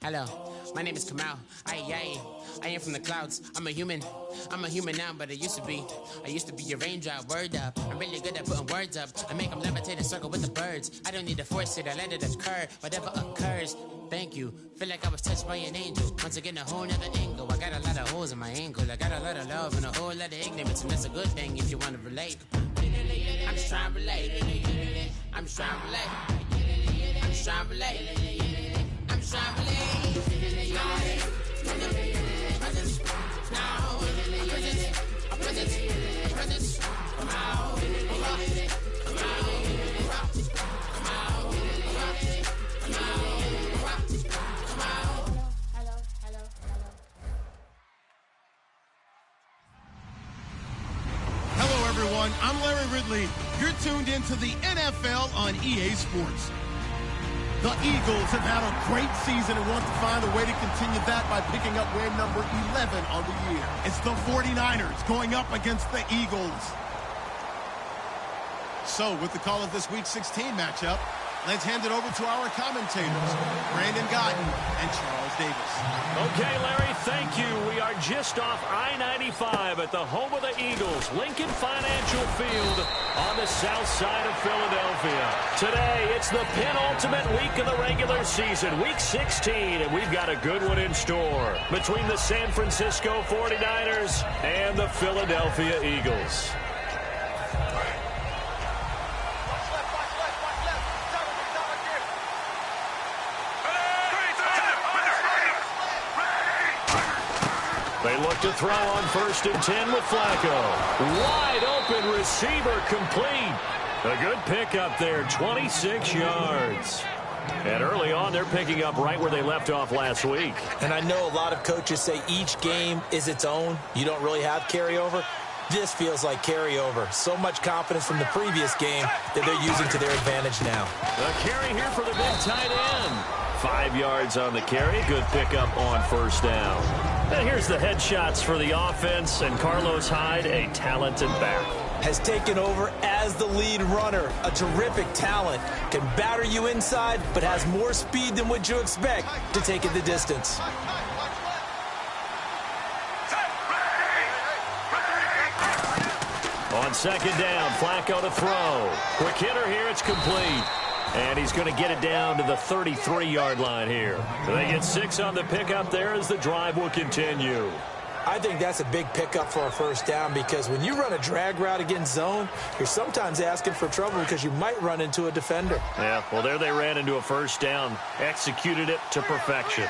Hello, my name is Kamal. I am from the clouds. I'm a human now, but I used to be a raindrop. Word up, I'm really good at putting words up. I make them levitate and circle with the birds. I don't need to force it, I let it occur. Whatever occurs, thank you. Feel like I was touched by an angel. Once again, a whole nother angle. I got a lot of holes in my ankle. I got a lot of love and a whole lot of ignorance, and that's a good thing if you want to relate. I'm just trying to relate. I'm just trying to relate. I'm just trying to relate. I'm just trying to relate. Hello, everyone. I'm Larry Ridley. You're tuned into the NFL on EA Sports. The Eagles have had a great season and want to find a way to continue that by picking up win number 11 on the year. It's the 49ers going up against the Eagles. So, with the call of this Week 16 matchup, let's hand it over to our commentators, Brandon Gotton and Charles Davis. Okay, Larry, thank you. We are just off I-95 at the home of the Eagles, Lincoln Financial Field on the south side of Philadelphia. Today, it's the penultimate week of the regular season, Week 16, and we've got a good one in store between the San Francisco 49ers and the Philadelphia Eagles. They look to throw on 1st and 10 with Flacco. Wide open receiver complete. A good pickup there, 26 yards. And early on, they're picking up right where they left off last week. And I know a lot of coaches say each game is its own. You don't really have carryover. This feels like carryover. So much confidence from the previous game that they're using to their advantage now. A carry here for the big tight end. 5 yards on the carry. Good pickup on 1st down. And here's the headshots for the offense, and Carlos Hyde, a talented back. Has taken over as the lead runner. A terrific talent. Can batter you inside, but has more speed than what you expect to take it the distance. On 2nd down, Flacco to throw. Quick hitter here, it's complete. And he's going to get it down to the 33-yard line here. They get 6 on the pickup there as the drive will continue. I think that's a big pickup for a 1st down because when you run a drag route against zone, you're sometimes asking for trouble because you might run into a defender. Yeah, well, there they ran into a 1st down. Executed it to perfection.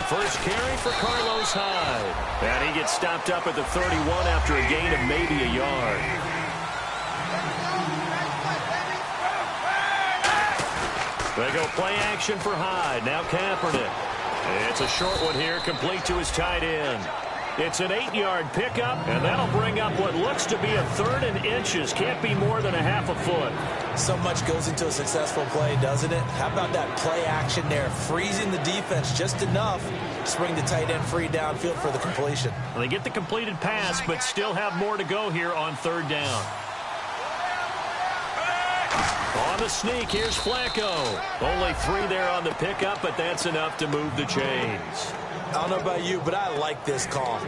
First carry for Carlos Hyde. And he gets stopped up at the 31 after a gain of maybe a yard. They go play action for Hyde. Now Kaepernick. It's a short one here, complete to his tight end. It's an 8-yard pickup, and that'll bring up what looks to be a 3rd and inches. Can't be more than a half a foot. So much goes into a successful play, doesn't it? How about that play action there? Freezing the defense just enough to bring the tight end free downfield for the completion. Well, they get the completed pass, but still have more to go here on 3rd down. On the sneak, here's Flacco. Only 3 there on the pickup, but that's enough to move the chains. I don't know about you, but I like this call.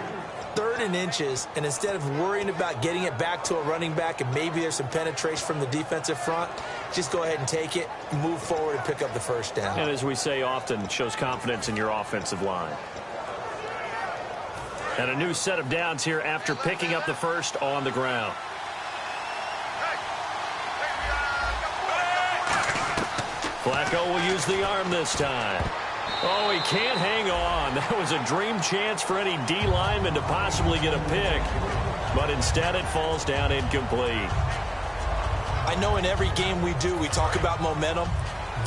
3rd and inches, and instead of worrying about getting it back to a running back and maybe there's some penetration from the defensive front, just go ahead and take it, move forward, and pick up the 1st down. And as we say often, it shows confidence in your offensive line. And a new set of downs here after picking up the 1st on the ground. Flacco will use the arm this time. Oh, he can't hang on. That was a dream chance for any D lineman to possibly get a pick. But instead it falls down incomplete. I know in every game we do, we talk about momentum.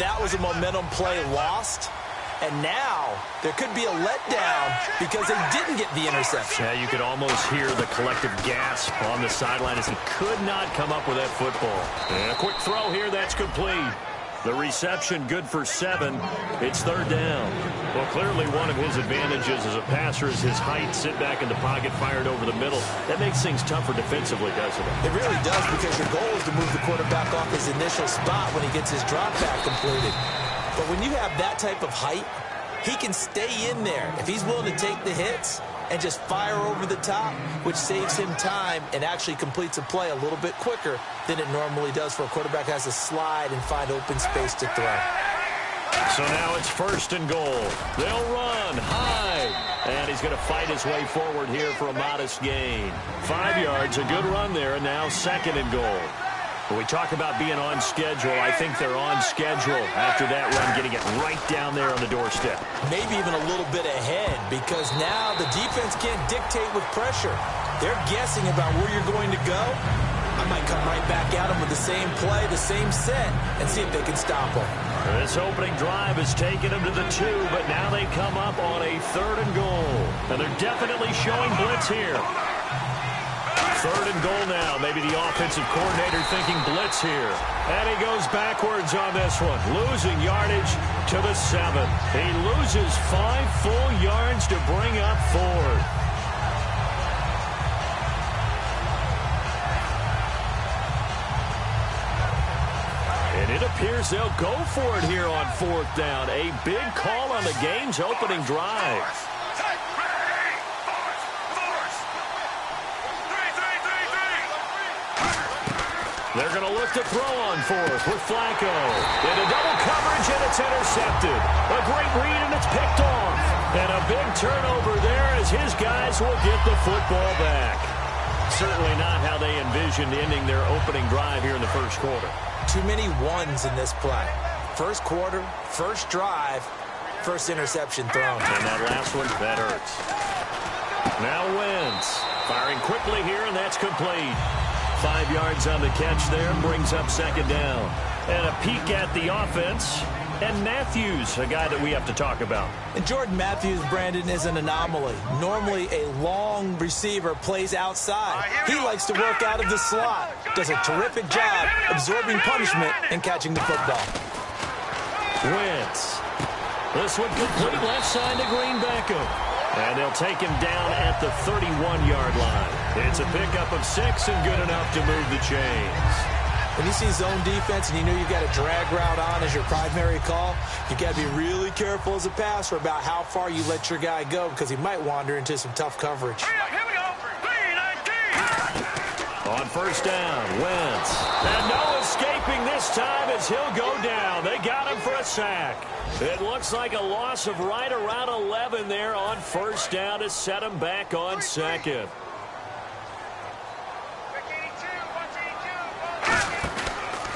That was a momentum play lost. And now there could be a letdown because they didn't get the interception. Yeah, you could almost hear the collective gasp on the sideline as he could not come up with that football. And a quick throw here, that's complete. The reception good for 7. It's 3rd down. Well, clearly one of his advantages as a passer is his height. Sit back in the pocket, fired over the middle. That makes things tougher defensively, doesn't it? It really does, because your goal is to move the quarterback off his initial spot when he gets his drop back completed. But when you have that type of height, he can stay in there if he's willing to take the hits and just fire over the top, which saves him time and actually completes a play a little bit quicker than it normally does for a quarterback who has to slide and find open space to throw. So now it's 1st and goal. They'll run high, and he's going to fight his way forward here for a modest gain. 5 yards, a good run there, and now 2nd and goal. When we talk about being on schedule, I think they're on schedule after that run, getting it right down there on the doorstep. Maybe even a little bit ahead, because now the defense can't dictate with pressure. They're guessing about where you're going to go. I might come right back at them with the same play, the same set, and see if they can stop them. This opening drive has taken them to the 2, but now they come up on a 3rd and goal. And they're definitely showing blitz here. 3rd and goal now. Maybe the offensive coordinator thinking blitz here. And he goes backwards on this one, losing yardage to the 7. He loses 5 full yards to bring up 4th. And it appears they'll go for it here on 4th down. A big call on the game's opening drive. They're going to look to throw on 4th with Flacco. Into double coverage, and it's intercepted. A great read, and it's picked off. And a big turnover there as his guys will get the football back. Certainly not how they envisioned ending their opening drive here in the 1st quarter. Too many ones in this play. 1st quarter, 1st drive, 1st interception thrown. And that last one, that hurts. Now Wentz firing quickly here, and that's complete. 5 yards on the catch there, brings up 2nd down. And a peek at the offense. And Matthews, a guy that we have to talk about. And Jordan Matthews, Brandon, is an anomaly. Normally, a long receiver plays outside. He likes to work out of the slot. Does a terrific job absorbing punishment and catching the football. Wentz. This one complete left side to Green Beckham. And they'll take him down at the 31-yard line. It's a pickup of 6 and good enough to move the chains. When you see zone defense and you know you've got a drag route on as your primary call, you've got to be really careful as a passer about how far you let your guy go, because he might wander into some tough coverage. Here we go. On 1st down, Wentz. And no escaping this time as he'll go down. They got him for a sack. It looks like a loss of right around 11 there on 1st down to set him back on 2nd.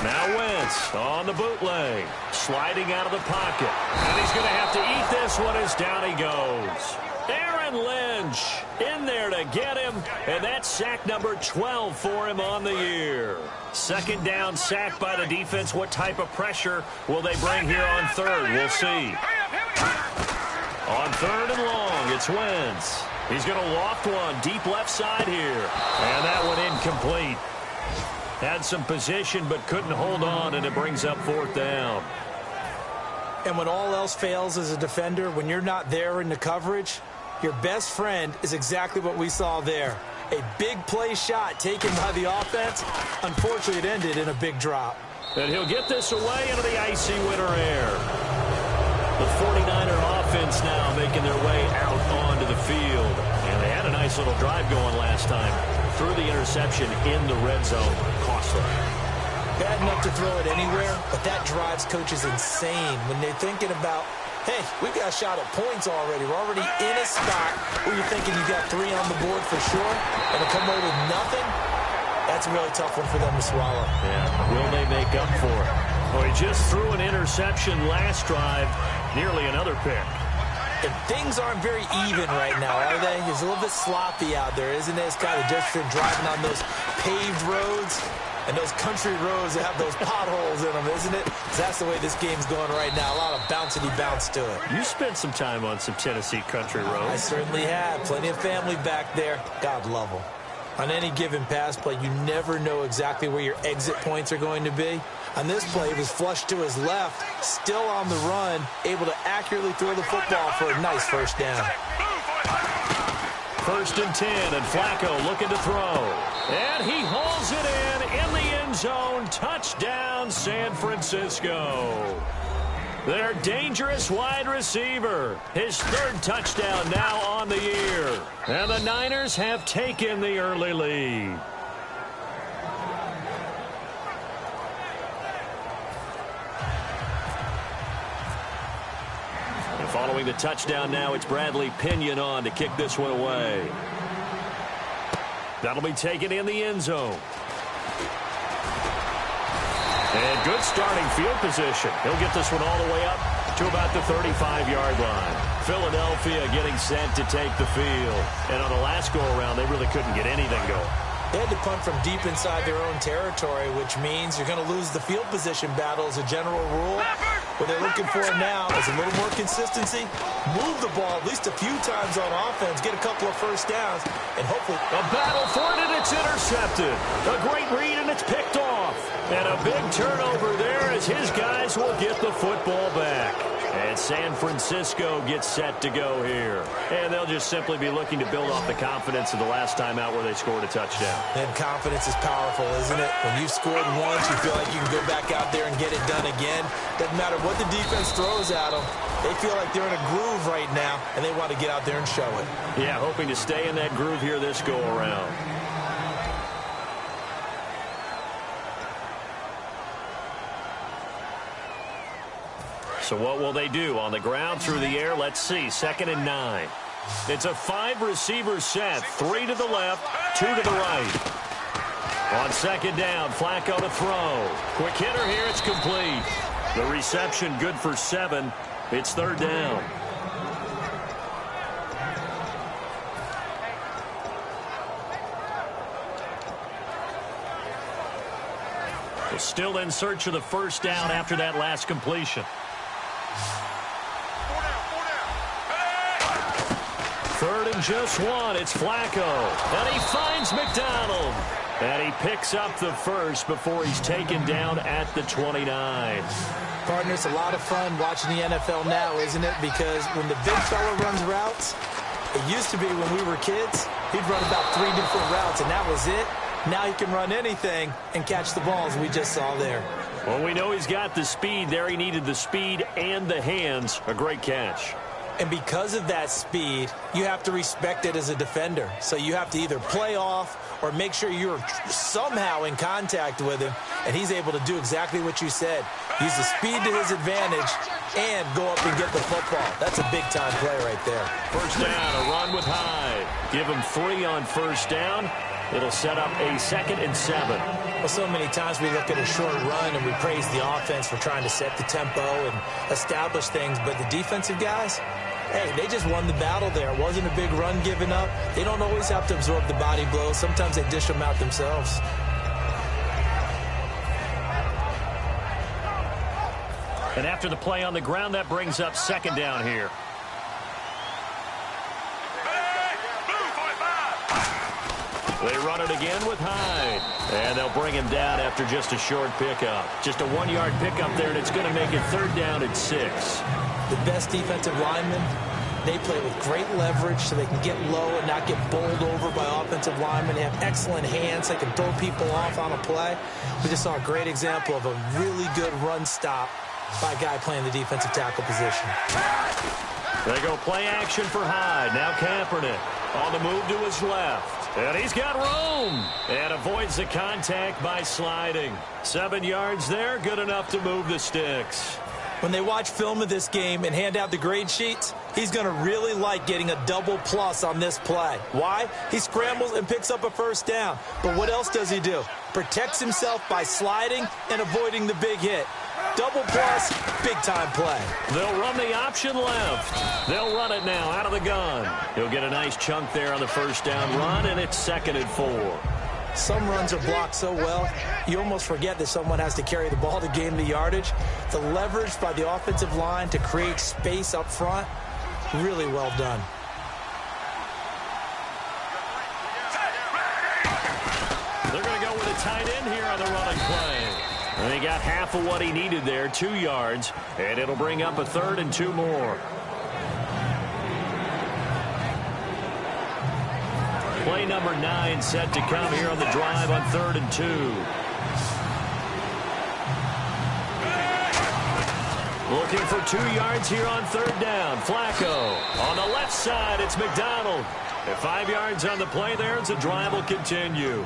Now Wentz on the bootleg, sliding out of the pocket. And he's going to have to eat this one as down he goes. Aaron Lynch in there to get him, and that's sack number 12 for him on the year. 2nd down sack by the defense. What type of pressure will they bring here on 3rd? We'll see. On 3rd and long, it's Wentz. He's going to loft one deep left side here. And that one incomplete. Had some position but couldn't hold on, and it brings up 4th down. And when all else fails as a defender, when you're not there in the coverage, your best friend is exactly what we saw there. A big play shot taken by the offense. Unfortunately, it ended in a big drop. And he'll get this away into the icy winter air. The 49er offense now making their way out onto the field. And they had a nice little drive going last time. Threw the interception in the red zone. Costly. Bad enough to throw it anywhere, but that drives coaches insane when they're thinking about, hey, we've got a shot at points already. We're already in a spot where you're thinking you've got 3 on the board for sure, and to come away with nothing, that's a really tough one for them to swallow. Yeah, will they make up for it? Well, he just threw an interception last drive, nearly another pick. And things aren't very even right now, are they? It's a little bit sloppy out there, isn't it? It's kind of different driving on those paved roads and those country roads that have those potholes in them, isn't it? That's the way this game's going right now. A lot of bouncity bounce to it. You spent some time on some Tennessee country roads. I certainly have. Plenty of family back there. God love them. On any given pass play, you never know exactly where your exit points are going to be. On this play, he was flushed to his left, still on the run, able to accurately throw the football for a nice first down. 1st and 10, and Flacco looking to throw. And he hauls it in the end zone. Touchdown, San Francisco. Their dangerous wide receiver. His 3rd touchdown now on the year. And the Niners have taken the early lead. And following the touchdown now, it's Bradley Pinion on to kick this one away. That'll be taken in the end zone. And good starting field position. He'll get this one all the way up to about the 35-yard line. Philadelphia getting set to take the field. And on the last go-around, they really couldn't get anything going. They had to punt from deep inside their own territory, which means you're going to lose the field position battle as a general rule. What they're looking for now is a little more consistency, move the ball at least a few times on offense, get a couple of first downs, and hopefully... A battle for it, and it's intercepted. A great read, and it's picked off. And a big turnover there as his guys will get the football back. And San Francisco gets set to go here. And they'll just simply be looking to build off the confidence of the last time out where they scored a touchdown. And confidence is powerful, isn't it? When you've scored once, you feel like you can go back out there and get it done again. Doesn't matter what the defense throws at them. They feel like they're in a groove right now, and they want to get out there and show it. Yeah, hoping to stay in that groove here this go-around. So what will they do? On the ground, through the air, let's see. 2nd and 9. It's a 5-receiver set. 3 to the left, 2 to the right. On 2nd down, Flacco to throw. Quick hitter here, it's complete. The reception good for 7. It's 3rd down. They're still in search of the first down after that last completion. 3rd and just 1. It's Flacco. And he finds McDonald. And he picks up the first before he's taken down at the 29. Partner, it's a lot of fun watching the NFL now, isn't it? Because when the big fella runs routes, it used to be when we were kids, he'd run about 3 different routes, and that was it. Now he can run anything and catch the balls we just saw there. Well, we know he's got the speed there. He needed the speed and the hands. A great catch. And because of that speed, you have to respect it as a defender. So you have to either play off or make sure you're somehow in contact with him, and he's able to do exactly what you said. Use the speed to his advantage and go up and get the football. That's a big-time play right there. First down, a run with Hyde. Give him 3 on first down. It'll set up a 2nd and 7. Well, so many times we look at a short run and we praise the offense for trying to set the tempo and establish things, but the defensive guys, hey, they just won the battle there. It wasn't a big run given up. They don't always have to absorb the body blows. Sometimes they dish them out themselves. And after the play on the ground, that brings up 2nd down here. They run it again with Hyde. And they'll bring him down after just a short pickup. Just a 1-yard pickup there, and it's going to make it 3rd down and 6. The best defensive linemen, they play with great leverage so they can get low and not get bowled over by offensive linemen. They have excellent hands. They can throw people off on a play. We just saw a great example of a really good run stop by a guy playing the defensive tackle position. They go play action for Hyde. Now Kaepernick on the move to his left. And he's got room. And avoids the contact by sliding. 7 yards there, good enough to move the sticks. When they watch film of this game and hand out the grade sheets, he's going to really like getting a double plus on this play. Why? He scrambles and picks up a first down. But what else does he do? Protects himself by sliding and avoiding the big hit. Double plus, big-time play. They'll run the option left. They'll run it now out of the gun. He'll get a nice chunk there on the first down run, and it's 2nd and 4. Some runs are blocked so well, you almost forget that someone has to carry the ball to gain the yardage. The leverage by the offensive line to create space up front, really well done. tight end here on the running play. And he got half of what he needed there, 2 yards, and it'll bring up a 3rd and 2 more. Play number 9 set to come here on the drive on 3rd and 2. Looking for 2 yards here on 3rd down. Flacco on the left side. It's McDonald. At 5 yards on the play there, as the drive will continue.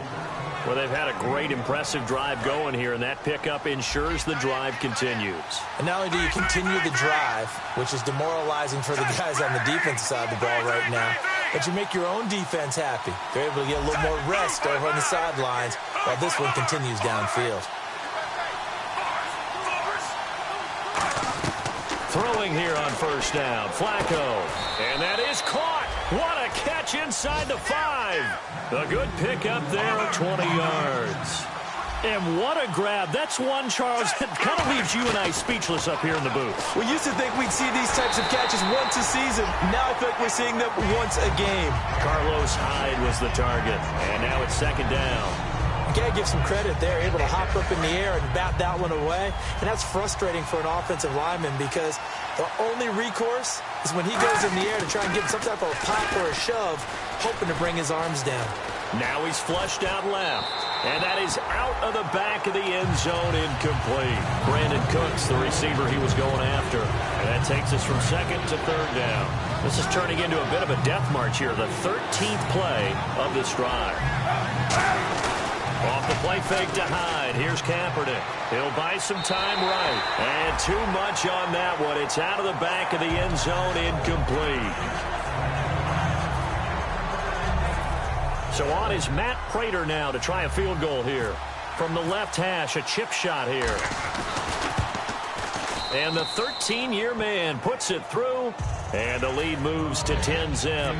Well, they've had a great, impressive drive going here, and that pickup ensures the drive continues. And not only do you continue the drive, which is demoralizing for the guys on the defensive side of the ball right now, but you make your own defense happy. They're able to get a little more rest over on the sidelines while this one continues downfield. Throwing here on 1st down, Flacco. And that is caught. What a catch inside the 5. A good pickup there at 20 yards. And what a grab. That's one, Charles, that kind of leaves you and I speechless up here in the booth. We used to think we'd see these types of catches once a season. Now I feel like we're seeing them once a game. Carlos Hyde was the target. And now it's 2nd down. Got to give some credit there, able to hop up in the air and bat that one away. And that's frustrating for an offensive lineman because the only recourse is when he goes in the air to try and give him some type of a pop or a shove, hoping to bring his arms down. Now he's flushed out left. And that is out of the back of the end zone, incomplete. Brandon Cooks, the receiver he was going after. And that takes us from 2nd to 3rd down. This is turning into a bit of a death march here, the 13th play of this drive. Off the play fake to Hyde. Here's Kaepernick. He'll buy some time right. And too much on that one. It's out of the back of the end zone, incomplete. So on is Matt Prater now to try a field goal here. From the left hash, a chip shot here. And the 13-year man puts it through. And the lead moves to 10-zip.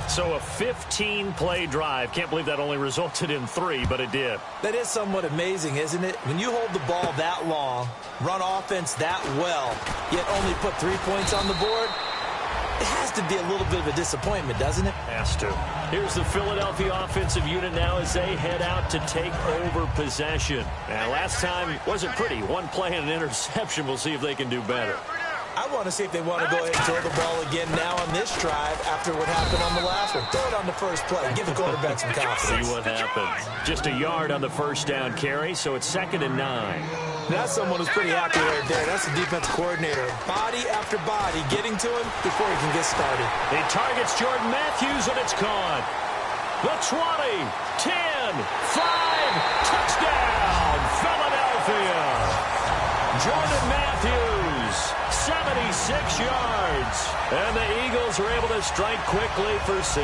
So a 15-play drive. Can't believe that only resulted in 3, but it did. That is somewhat amazing, isn't it? When you hold the ball that long, run offense that well, yet only put 3 points on the board, it has to be a little bit of a disappointment, doesn't it? Has to. Here's the Philadelphia offensive unit now as they head out to take over possession. Now, last time wasn't pretty. 1 play and an interception. We'll see if they can do better. I want to see if they want to go ahead and throw the ball again now on this drive after what happened on the last one. Throw it on the first play. Give the quarterback some confidence. See what happens. Just a yard on the 1st down carry, so it's 2nd and 9. That's someone who's pretty happy right there. That's the defense coordinator. Body after body getting to him before he can get started. He targets Jordan Matthews, and it's caught. The 20, 10, 5, touchdown, Philadelphia. Jordan Matthews, 76 yards. And the Eagles are able to strike quickly for 6.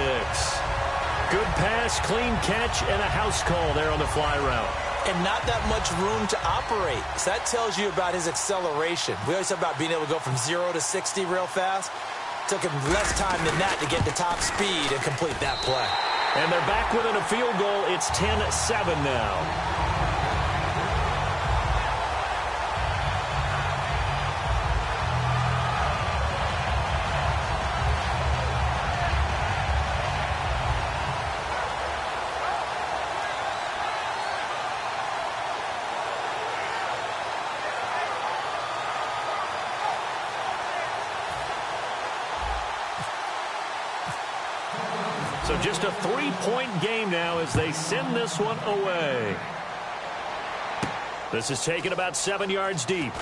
Good pass, clean catch, and a house call there on the fly route. And not that much room to operate. So that tells you about his acceleration. We always talk about being able to go from 0 to 60 real fast. Took him less time than that to get to top speed and complete that play. And they're back within a field goal. It's 10-7 now. So just a 3-point game now as they send this one away. This is taken about 7 yards deep.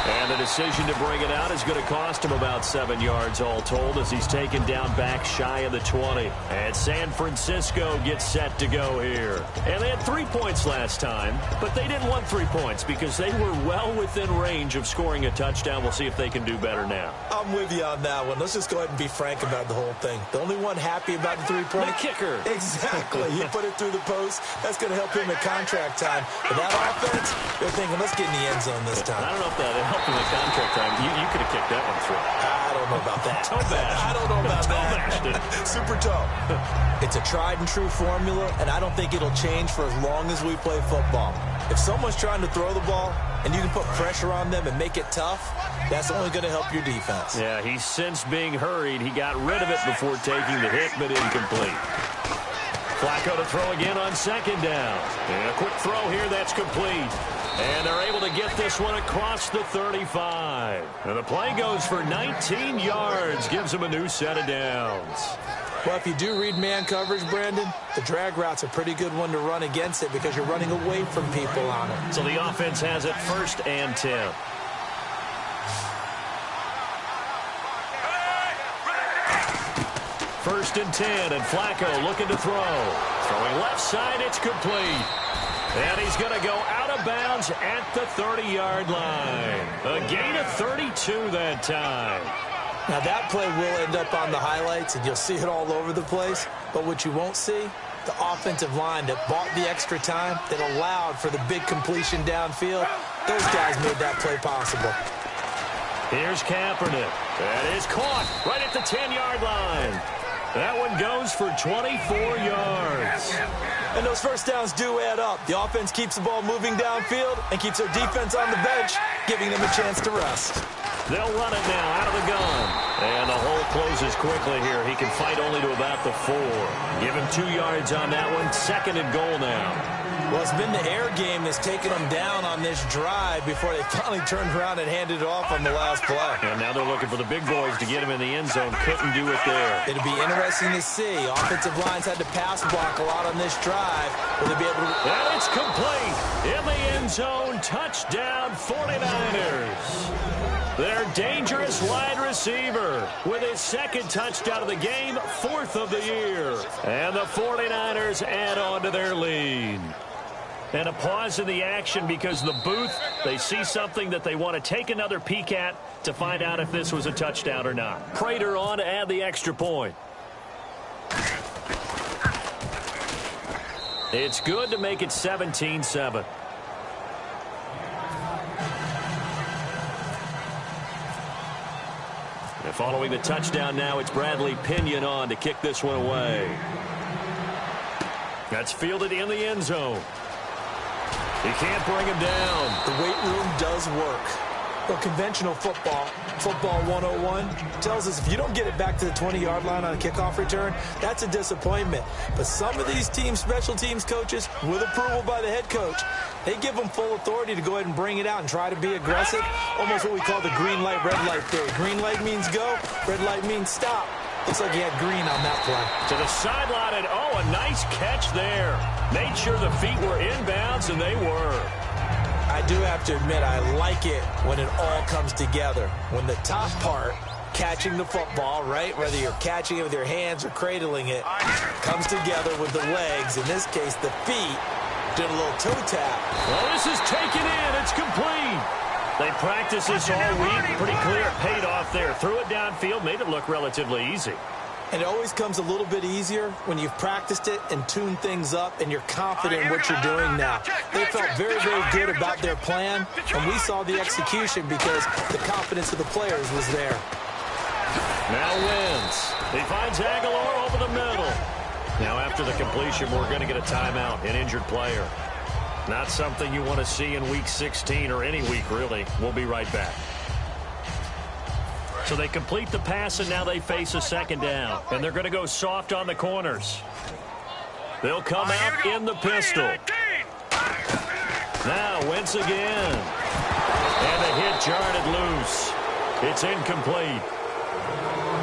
And the decision to bring it out is going to cost him about 7 yards all told as he's taken down back shy of the 20. And San Francisco gets set to go here. And they had 3 points last time, but they didn't want 3 points because they were well within range of scoring a touchdown. We'll see if they can do better now. I'm with you on that one. Let's just go ahead and be frank about the whole thing. The only one happy about the 3-point. The kicker. Exactly. He put it through the post. That's going to help him at contract time. But that offense, they're thinking, let's get in the end zone this time. I don't know if that helped him at contract time. You could have kicked that one through. I don't know about that. Toe bash. I don't know about that. Super toe. It's a tried and true formula, and I don't think it'll change for as long as we play football. If someone's trying to throw the ball and you can put pressure on them and make it tough, that's only going to help your defense. Yeah, he's since being hurried. He got rid of it before taking the hit, but incomplete. Flacco to throw again on second down. And a quick throw here that's complete. And they're able to get this one across the 35. And the play goes for 19 yards. Gives them a new set of downs. Well, if you do read man coverage, Brandon, the drag route's a pretty good one to run against it because you're running away from people on it. So the offense has it 1st and 10. First and 10, and Flacco looking to throw. Throwing left side, it's complete. And he's going to go out of bounds at the 30-yard line. A gain of 32 that time. Now, that play will end up on the highlights, and you'll see it all over the place. But what you won't see, the offensive line that bought the extra time, that allowed for the big completion downfield, those guys made that play possible. Here's Kaepernick. That is caught right at the 10-yard line. That one goes for 24 yards. And those first downs do add up. The offense keeps the ball moving downfield and keeps their defense on the bench, giving them a chance to rest. They'll run it now out of the gun. And the hole closes quickly here. He can fight only to about the 4. Give him 2 yards on that one. 2nd and goal now. Well, it's been the air game that's taken them down on this drive before they finally turned around and handed it off on the last play. And now they're looking for the big boys to get him in the end zone. Couldn't do it there. It'll be interesting to see. Offensive lines had to pass block a lot on this drive. Will they be able to... And it's complete. In the end zone. Touchdown 49ers. Their dangerous wide receiver with his 2nd touchdown of the game, 4th of the year. And the 49ers add on to their lead. And a pause in the action because the booth, they see something that they want to take another peek at to find out if this was a touchdown or not. Prater on to add the extra point. It's good to make it 17-7. And following the touchdown now, it's Bradley Pinion on to kick this one away. That's fielded in the end zone. He can't bring him down. The weight room does work. But conventional football 101, tells us if you don't get it back to the 20-yard line on a kickoff return, that's a disappointment. But some of these teams, special teams coaches, with approval by the head coach, they give them full authority to go ahead and bring it out and try to be aggressive. Almost what we call the green light, red light theory. Green light means go, red light means stop. Looks like he had green on that play. To the sideline, and oh, a nice catch there. Made sure the feet were inbounds, and they were. I do have to admit, I like it when it all comes together. When the top part, catching the football, right, whether you're catching it with your hands or cradling it, comes together with the legs. In this case, the feet, did a little toe tap. Well, this is taken in. It's complete. They practiced this all week. Pretty clear it paid off there. Threw it downfield, made it look relatively easy. And it always comes a little bit easier when you've practiced it and tuned things up and you're confident in what you're doing now. They felt very, very good about their plan, and we saw the execution because the confidence of the players was there. Now wins. He finds Aguilar over the middle. Now after the completion, we're going to get a timeout, an injured player. Not something you want to see in Week 16 or any week, really. We'll be right back. So they complete the pass, and now they face a 2nd down. And they're going to go soft on the corners. They'll come out in the pistol. Now Wentz again. And the hit jarred it loose. It's incomplete.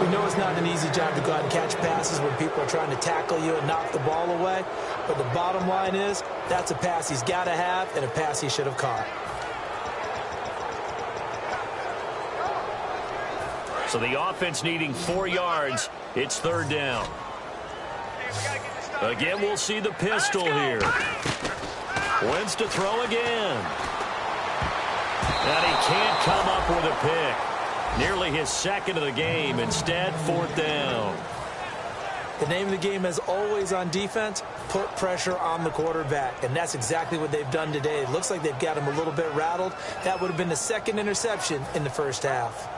We know it's not an easy job to go out and catch passes when people are trying to tackle you and knock the ball away. But the bottom line is, that's a pass he's got to have and a pass he should have caught. So the offense needing 4 yards. It's 3rd down. Again, we'll see the pistol here. Wentz to throw again. And he can't come up with a pick. Nearly his 2nd of the game. Instead, 4th down. The name of the game, as always on defense, put pressure on the quarterback. And that's exactly what they've done today. It looks like they've got him a little bit rattled. That would have been the 2nd interception in the first half.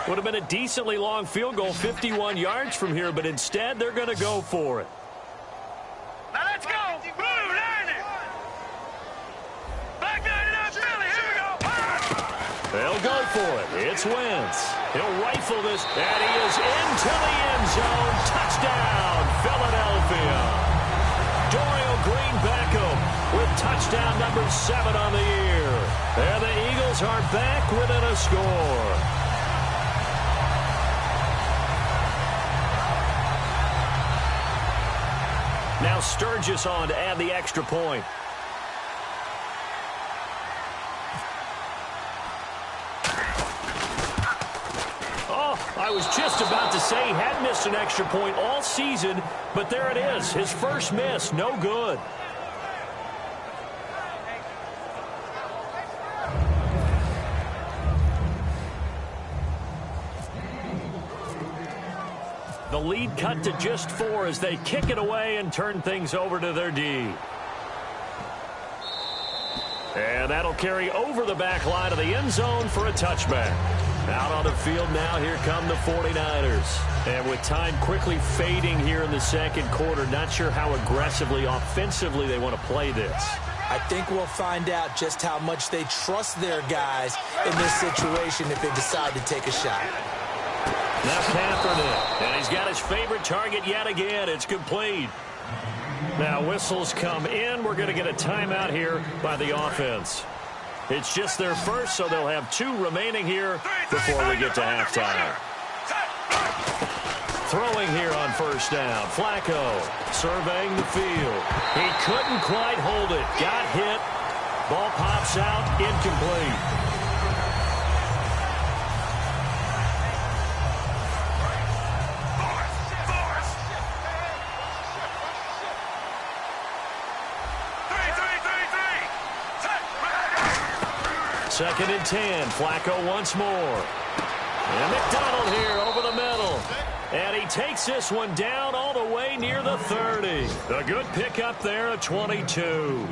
Would have been a decently long field goal, 51 yards from here, but instead they're going to go for it. Now let's go. Blue, line it. Back down it up, Philly. Here we go. They'll go for it. It's Wentz. He'll rifle this, and he is into the end zone. Touchdown, Philadelphia. Dorial Green-Beckham with touchdown number 7 on the year. And the Eagles are back within a score. Now Sturgis on to add the extra point. I was just about to say he hadn't missed an extra point all season, but there it is. His first miss, no good. The lead cut to just 4 as they kick it away and turn things over to their D. And that'll carry over the back line of the end zone for a touchback. Out on the field now, here come the 49ers. And with time quickly fading here in the second quarter, not sure how aggressively, offensively they want to play this. I think we'll find out just how much they trust their guys in this situation if they decide to take a shot. Now Kaepernick, and he's got his favorite target yet again. It's complete. Now whistles come in. We're going to get a timeout here by the offense. It's just their first, so they'll have 2 remaining here before we get to halftime. Throwing here on first down. Flacco surveying the field. He couldn't quite hold it. Got hit. Ball pops out. Incomplete. Second and 10. Flacco once more. And McDonald here over the middle. And he takes this one down all the way near the 30. A good pickup there, a 22.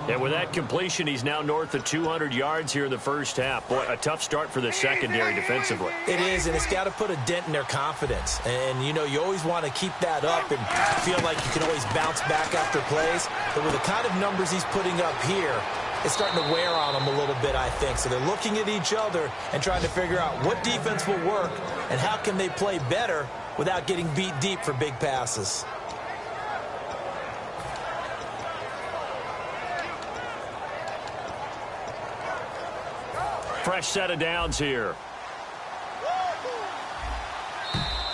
And with that completion, he's now north of 200 yards here in the first half. Boy, a tough start for the secondary defensively. It is, and it's got to put a dent in their confidence. And, you know, you always want to keep that up and feel like you can always bounce back after plays. But with the kind of numbers he's putting up here, it's starting to wear on them a little bit, I think. So they're looking at each other and trying to figure out what defense will work and how can they play better without getting beat deep for big passes. Fresh set of downs here.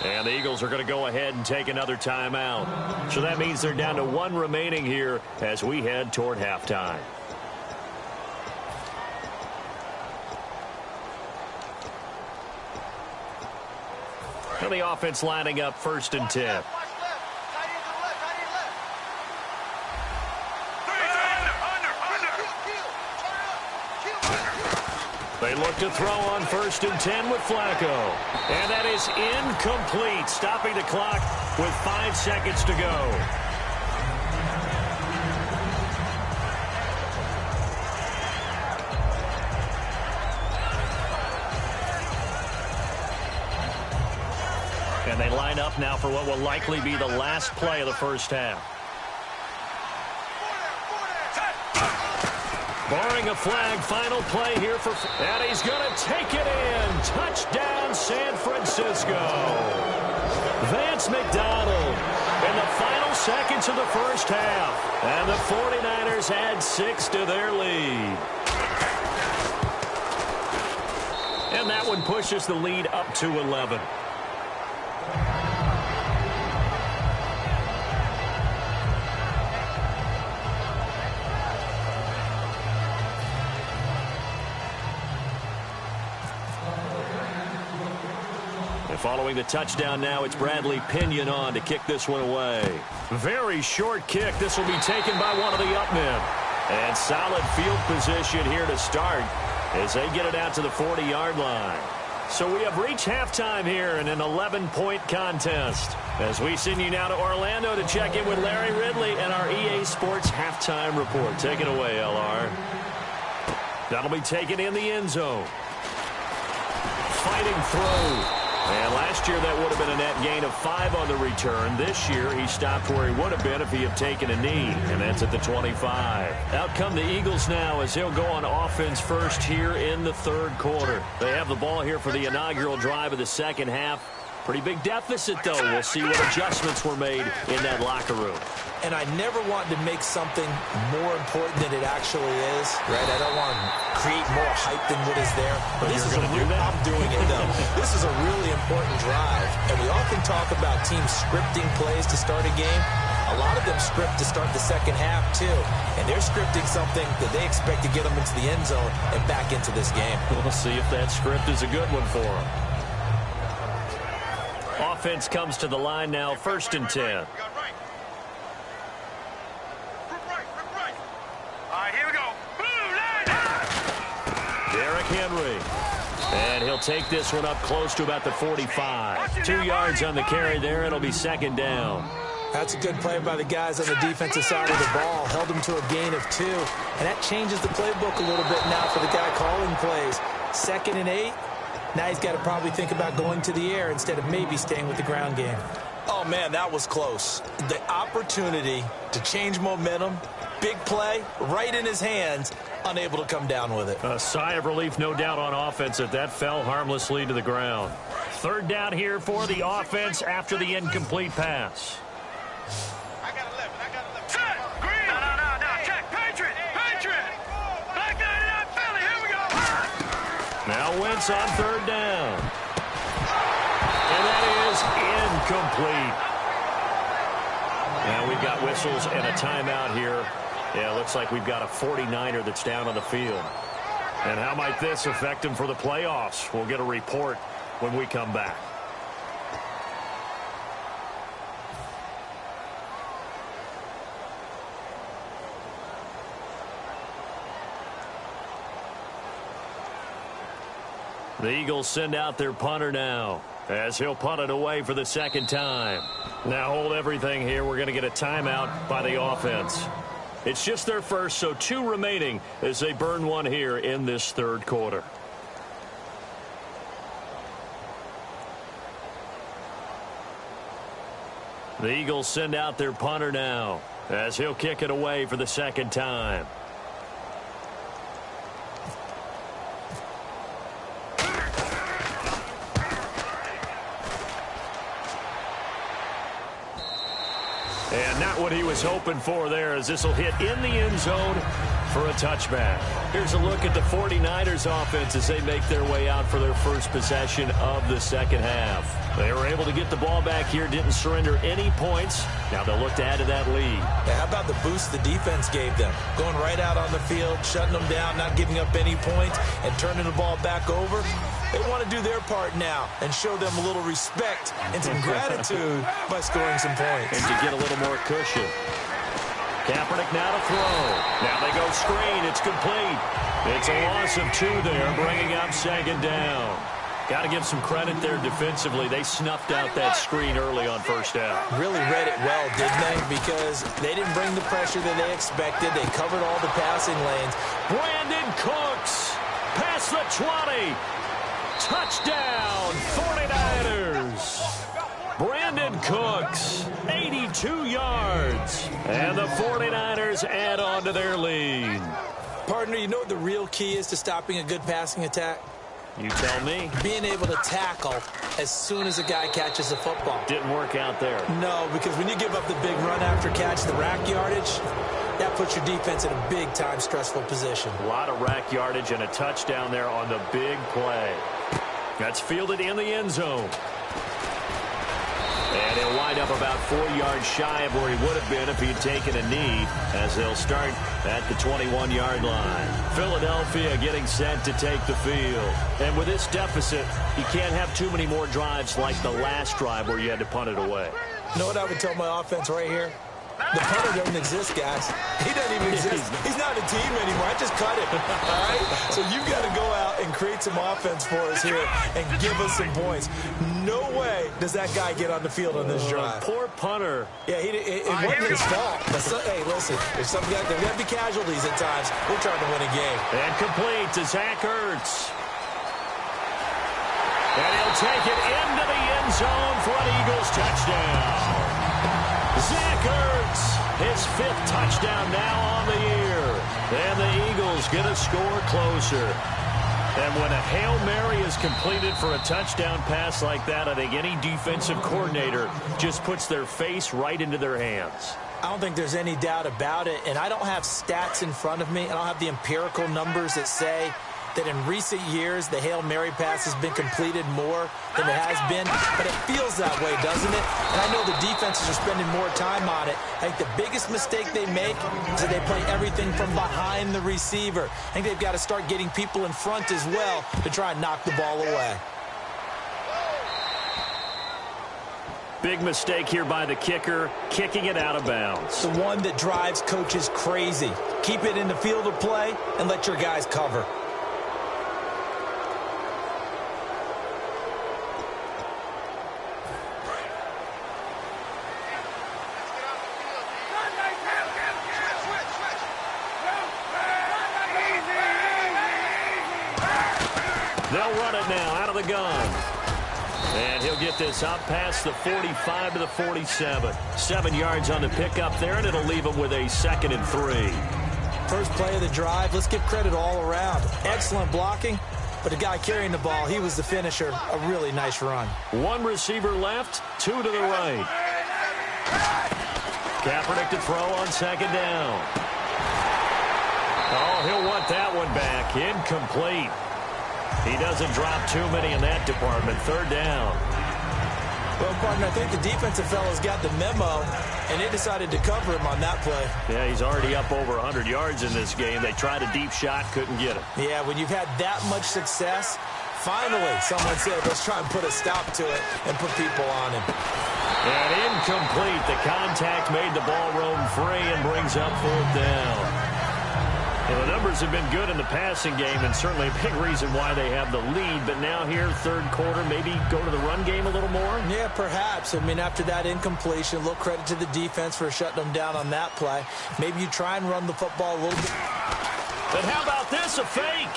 And the Eagles are going to go ahead and take another timeout. So that means they're down to 1 remaining here as we head toward halftime. And the offense lining up first and 10. They look to throw on first and 10 with Flacco. And that is incomplete, stopping the clock with 5 seconds to go. And they line up now for what will likely be the last play of the first half. Barring a flag, final play here for... And he's going to take it in. Touchdown, San Francisco. Vance McDonald in the final seconds of the first half. And the 49ers add 6 to their lead. And that one pushes the lead up to 11. Following the touchdown now, it's Bradley Pinion on to kick this one away. Very short kick. This will be taken by one of the up men. And solid field position here to start as they get it out to the 40-yard line. So we have reached halftime here in an 11-point contest. As we send you now to Orlando to check in with Larry Ridley and our EA Sports halftime report. Take it away, LR. That'll be taken in the end zone. Fighting through. And last year, that would have been a net gain of 5 on the return. This year, he stopped where he would have been if he had taken a knee, and that's at the 25. Out come the Eagles now as he'll go on offense first here in the third quarter. They have the ball here for the inaugural drive of the second half. Pretty big deficit, though. We'll see what adjustments were made in that locker room. And I never want to make something more important than it actually is, right? I don't want to create more hype than what is there. But this you're is going to do that? I'm doing it, though. This is a really important drive. And we often talk about teams scripting plays to start a game. A lot of them script to start the second half, too. And they're scripting something that they expect to get them into the end zone and back into this game. We'll see if that script is a good one for them. Offense comes to the line now, 1st and 10. All right, here we go. Derrick Henry. And he'll take this one up close to about the 45. 2 yards on the carry there. It'll be 2nd down. That's a good play by the guys on the defensive side of the ball. Held them to a gain of 2. And that changes the playbook a little bit now for the guy calling plays. 2nd and 8. Now he's got to probably think about going to the air instead of maybe staying with the ground game. Oh, man, that was close. The opportunity to change momentum, big play, right in his hands, unable to come down with it. A sigh of relief, no doubt, on offense if that fell harmlessly to the ground. 3rd down here for the offense after the incomplete pass. I got 11. Set. Green. No. Check. Patriot. Back 99 Philly. Here we go. Now Wentz on 3rd down. And that is incomplete. Now we've got whistles and a timeout here. Yeah, it looks like we've got a 49er that's down on the field. And how might this affect him for the playoffs? We'll get a report when we come back. The Eagles send out their punter now as he'll punt it away for the 2nd time. Now hold everything here. We're going to get a timeout by the offense. It's just their first, so 2 remaining as they burn one here in this 3rd quarter. The Eagles send out their punter now as he'll kick it away for the 2nd time. And not what he was hoping for there, as this will hit in the end zone for a touchback. Here's a look at the 49ers offense as they make their way out for their first possession of the second half. They were able to get the ball back here, didn't surrender any points. Now they'll look to add to that lead. Yeah, how about the boost the defense gave them? Going right out on the field, shutting them down, not giving up any points, and turning the ball back over. They want to do their part now and show them a little respect and some gratitude by scoring some points. And to get a little more cushion. Kaepernick now to throw. Now they go screen. It's complete. It's a loss of 2 there, bringing up 2nd down. Got to give some credit there defensively. They snuffed out that screen early on 1st down. Really read it well, didn't they? Because they didn't bring the pressure that they expected. They covered all the passing lanes. Brandon Cooks past the 20. Touchdown, 49ers. Brandon Cooks, 82 yards. And the 49ers add on to their lead. Partner, you know what the real key is to stopping a good passing attack? You tell me. Being able to tackle as soon as a guy catches the football. Didn't work out there. No, because when you give up the big run after catch, the rack yardage, that puts your defense in a big-time stressful position. A lot of rack yardage and a touchdown there on the big play. That's fielded in the end zone. And he'll wind up about 4 yards shy of where he would have been if he had taken a knee, as they'll start at the 21-yard line. Philadelphia getting set to take the field. And with this deficit, you can't have too many more drives like the last drive where you had to punt it away. You know what I would tell my offense right here? The punter doesn't exist, guys. He doesn't even exist. He's not a team anymore. I just cut him. All right? So you've got to go out and create some offense for us here and give us some points. No way does that guy get on the field on this drive. Poor punter. Yeah, it wasn't his fault. But hey, listen, if some guys, there got to be casualties at times. We're trying to win a game. And complete to Zach Ertz. And he'll take it into the end zone for an Eagles touchdown. Zach Ertz, his 5th touchdown now on the year. And the Eagles get a score closer. And when a Hail Mary is completed for a touchdown pass like that, I think any defensive coordinator just puts their face right into their hands. I don't think there's any doubt about it. And I don't have stats in front of me. I don't have the empirical numbers that say that in recent years the Hail Mary pass has been completed more than it has been. But it feels that way, doesn't it? And I know the defenses are spending more time on it. I think the biggest mistake they make is that they play everything from behind the receiver. I think they've got to start getting people in front as well to try and knock the ball away. Big mistake here by the kicker, kicking it out of bounds. The one that drives coaches crazy. Keep it in the field of play and let your guys cover. They'll run it now out of the gun. And he'll get this up past the 45 to the 47. 7 yards on the pickup there, and it'll leave him with a 2nd and 3. First play of the drive, let's give credit all around. Excellent blocking, but the guy carrying the ball, he was the finisher. A really nice run. 1 receiver left, 2 to the right. Kaepernick to throw on 2nd down. Oh, he'll want that one back. Incomplete. He doesn't drop too many in that department. 3rd down. Well, partner, I think the defensive fellas got the memo, and they decided to cover him on that play. Yeah, he's already up over 100 yards in this game. They tried a deep shot, couldn't get it. Yeah, when you've had that much success, finally someone said, let's try and put a stop to it and put people on him. And incomplete. The contact made the ball roam free and brings up 4th down. Well, the numbers have been good in the passing game, and certainly a big reason why they have the lead. But now here, 3rd quarter, maybe go to the run game a little more? Yeah, perhaps. I mean, after that incompletion, a little credit to the defense for shutting them down on that play. Maybe you try and run the football a little bit. But how about this, a fake?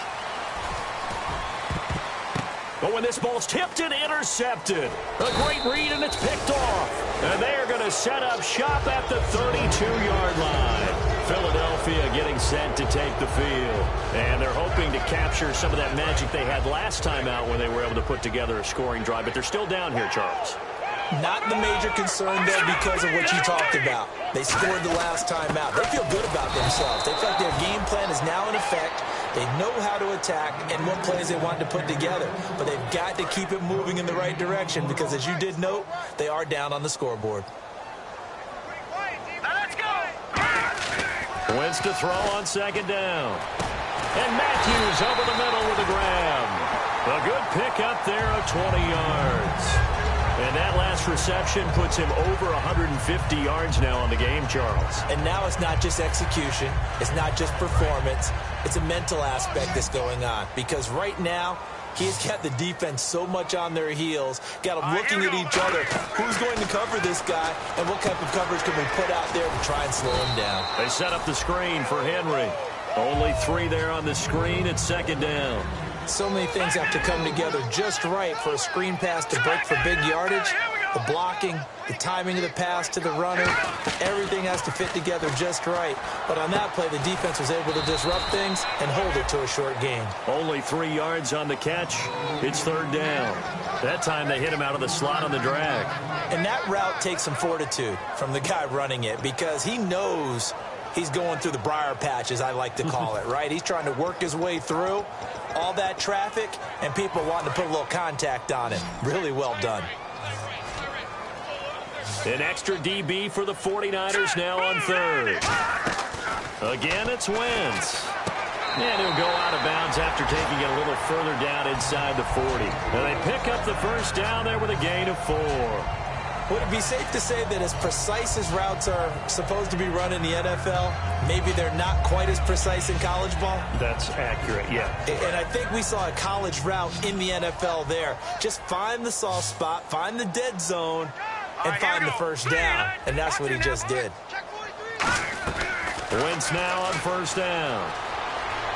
But when this ball's tipped and intercepted, a great read, and it's picked off. And they are going to set up shop at the 32-yard line. Philadelphia getting set to take the field. And they're hoping to capture some of that magic they had last time out when they were able to put together a scoring drive. But they're still down here, Charles. Not the major concern, though, because of what you talked about. They scored the last time out. They feel good about themselves. They feel like their game plan is now in effect. They know how to attack and what plays they want to put together. But they've got to keep it moving in the right direction because, as you did note, they are down on the scoreboard. Wentz to throw on 2nd down. And Matthews over the middle with a grab. A good pickup there of 20 yards. And that last reception puts him over 150 yards now on the game, Charles. And now it's not just execution. It's not just performance. It's a mental aspect that's going on. Because right now, he's got the defense so much on their heels, got them looking at each other. Who's going to cover this guy, and what type of coverage can we put out there to try and slow him down? They set up the screen for Henry. Only 3 there on the screen at 2nd down. So many things have to come together just right for a screen pass to break for big yardage. The blocking, the timing of the pass to the runner, everything has to fit together just right. But on that play, the defense was able to disrupt things and hold it to a short gain. Only 3 yards on the catch. It's 3rd down. That time they hit him out of the slot on the drag. And that route takes some fortitude from the guy running it because he knows he's going through the briar patch, as I like to call it, right? He's trying to work his way through all that traffic and people wanting to put a little contact on him. Really well done. An extra DB for the 49ers now on 3rd. Again, it's Wentz. And he'll go out of bounds after taking it a little further down inside the 40. And they pick up the 1st down there with a gain of 4. Would it be safe to say that as precise as routes are supposed to be run in the NFL, maybe they're not quite as precise in college ball? That's accurate, yeah. And I think we saw a college route in the NFL there. Just find the soft spot, find the dead zone, and find the 1st down. And that's what he just did. Wentz now on 1st down.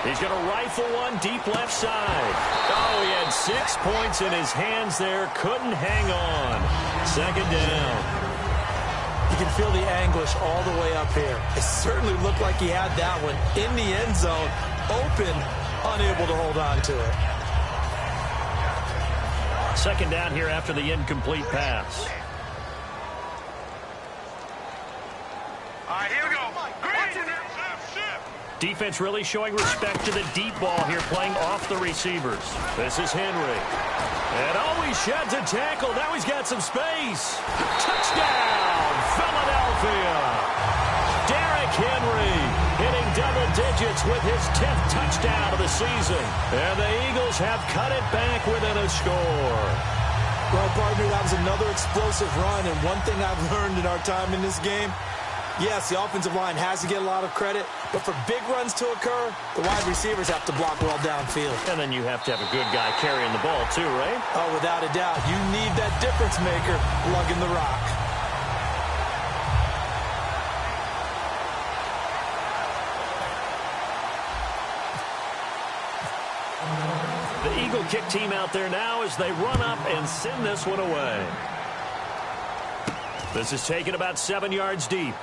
He's going to rifle one deep left side. Oh, he had 6 points in his hands there. Couldn't hang on. Second down. You can feel the anguish all the way up here. It certainly looked like he had that one in the end zone, open, unable to hold on to it. Second down here after the incomplete pass. All right, here we go. Defense really showing respect to the deep ball here, playing off the receivers. This is Henry. And oh, he sheds a tackle. Now he's got some space. Touchdown, Philadelphia. Derrick Henry hitting double digits with his 10th touchdown of the season. And the Eagles have cut it back within a score. Well, partner, that was another explosive run. And one thing I've learned in our time in this game, yes, the offensive line has to get a lot of credit, but for big runs to occur, the wide receivers have to block well downfield. And then you have to have a good guy carrying the ball too, right? Oh, without a doubt. You need that difference maker lugging the rock. The Eagle kick team out there now as they run up and send this one away. This is taken about 7 yards deep.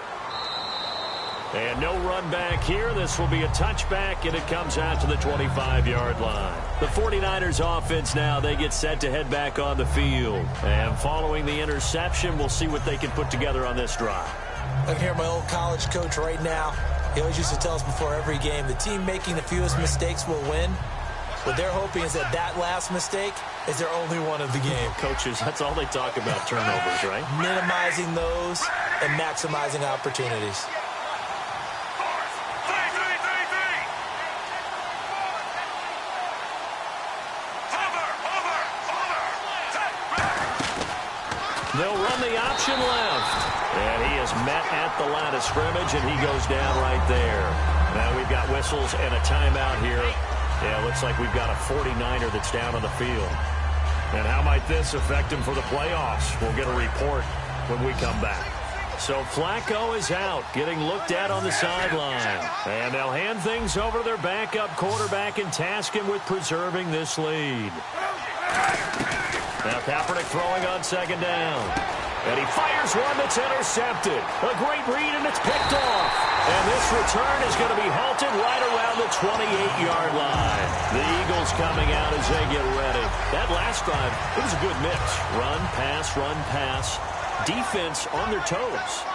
And no run back here. This will be a touchback, and it comes out to the 25-yard line. The 49ers offense now, they get set to head back on the field. And following the interception, we'll see what they can put together on this drive. I can hear my old college coach right now. He always used to tell us before every game, the team making the fewest mistakes will win. What they're hoping is that that last mistake is their only one of the game. Coaches, that's all they talk about, turnovers, right? Minimizing those and maximizing opportunities. They'll run the option left. And he is met at the line of scrimmage, and he goes down right there. Now we've got whistles and a timeout here. Yeah, looks like we've got a 49er that's down on the field. And how might this affect him for the playoffs? We'll get a report when we come back. So Flacco is out, getting looked at on the sideline. And they'll hand things over to their backup quarterback and task him with preserving this lead. Now Kaepernick throwing on second down. And he fires one that's intercepted. A great read, and it's picked off. And this return is going to be halted right around the 28-yard line. The Eagles coming out as they get ready. That last drive, it was a good mix. Run, pass, defense on their toes.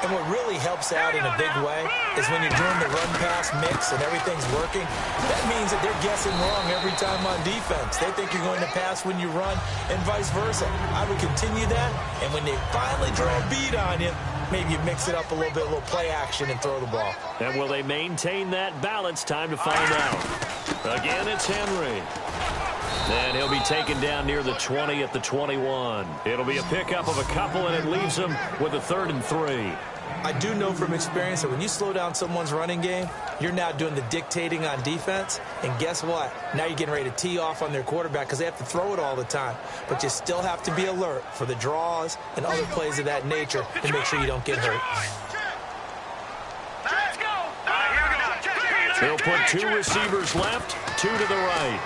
And what really helps out in a big way is when you're doing the run-pass mix and everything's working, that means that they're guessing wrong every time on defense. They think you're going to pass when you run and vice versa. I would continue that, and when they finally draw a bead on you, maybe you mix it up a little bit, a little play action and throw the ball. And will they maintain that balance? Time to find out. Again, it's Henry. And he'll be taken down near the 20 at the 21. It'll be a pickup of a couple, and it leaves them with a 3rd and 3. I do know from experience that when you slow down someone's running game, you're now doing the dictating on defense. And guess what? Now you're getting ready to tee off on their quarterback because they have to throw it all the time. But you still have to be alert for the draws and other plays of that nature to make sure you don't get hurt. They'll put 2 receivers left, 2 to the right.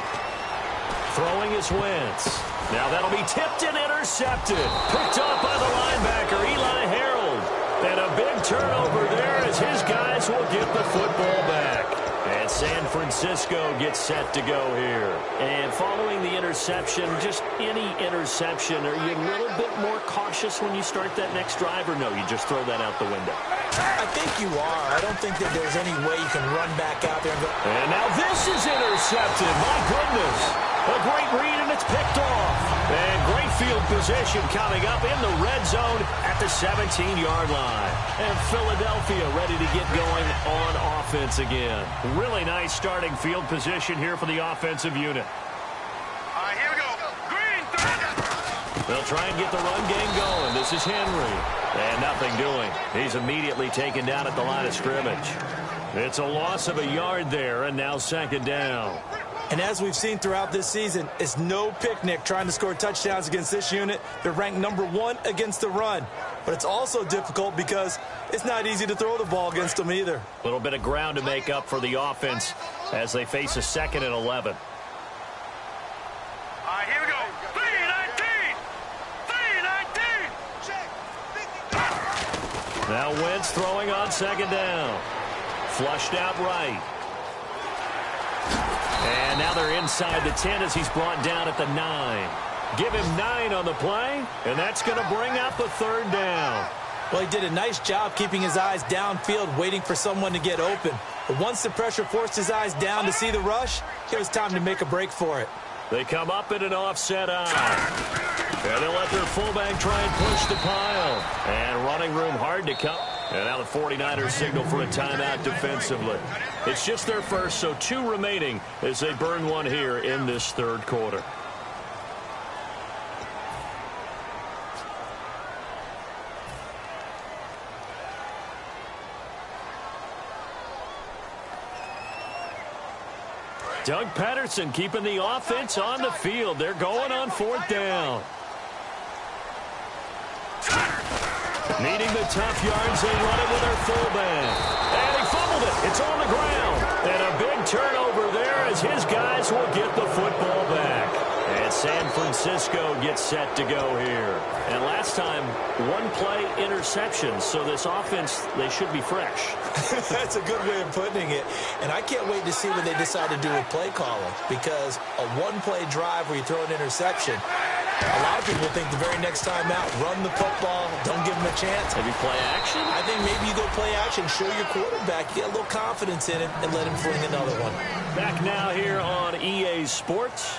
Throwing is Wentz. Now that'll be tipped and intercepted. Picked up by the linebacker, Eli Harold. And a big turnover there as his guys will get the football back. And San Francisco gets set to go here. And following the interception, just any interception, are you a little bit more cautious when you start that next drive, or no, you just throw that out the window? I think you are. I don't think that there's any way you can run back out there and go. And now this is intercepted. My goodness. A great read, and it's picked off. And great field position coming up in the red zone at the 17-yard line. And Philadelphia ready to get going on offense again. Really nice starting field position here for the offensive unit. All right, here we go. Green. They'll try and get the run game going. This is Henry. And nothing doing. He's immediately taken down at the line of scrimmage. It's a loss of a yard there, and now second down. And as we've seen throughout this season, it's no picnic trying to score touchdowns against this unit. They're ranked #1 against the run. but it's also difficult because it's not easy to throw the ball against them either. A little bit of ground to make up for the offense as they face a 2nd and 11. All right, here we go. 3-19. 3-19. Now Wentz throwing on 2nd down. Flushed out right. And now they're inside the 10 as he's brought down at the 9. Give him 9 on the play, and that's going to bring up a 3rd down. Well, he did a nice job keeping his eyes downfield, waiting for someone to get open. But once the pressure forced his eyes down to see the rush, it was time to make a break for it. They come up in an offset eye. And they'll let their fullback try and push the pile. And running room hard to come. And now the 49ers signal for a timeout defensively. It's just their first, so 2 remaining as they burn one here in this 3rd quarter. Doug Patterson keeping the offense on the field. They're going on 4th down. Needing the tough yards, they run it with their fullback. And he fumbled it. It's on the ground. And a big turnover there as his guys will get the football back. And San Francisco gets set to go here. And last time, 1-play interception. So this offense, they should be fresh. That's a good way of putting it. And I can't wait to see what they decide to do with play calling. Because a 1-play drive where you throw an interception, a lot of people think the very next time out, run the football, don't give them a chance. Maybe play action? I think maybe you go play action, show your quarterback, get a little confidence in it, and let him fling another one. Back now here on EA Sports.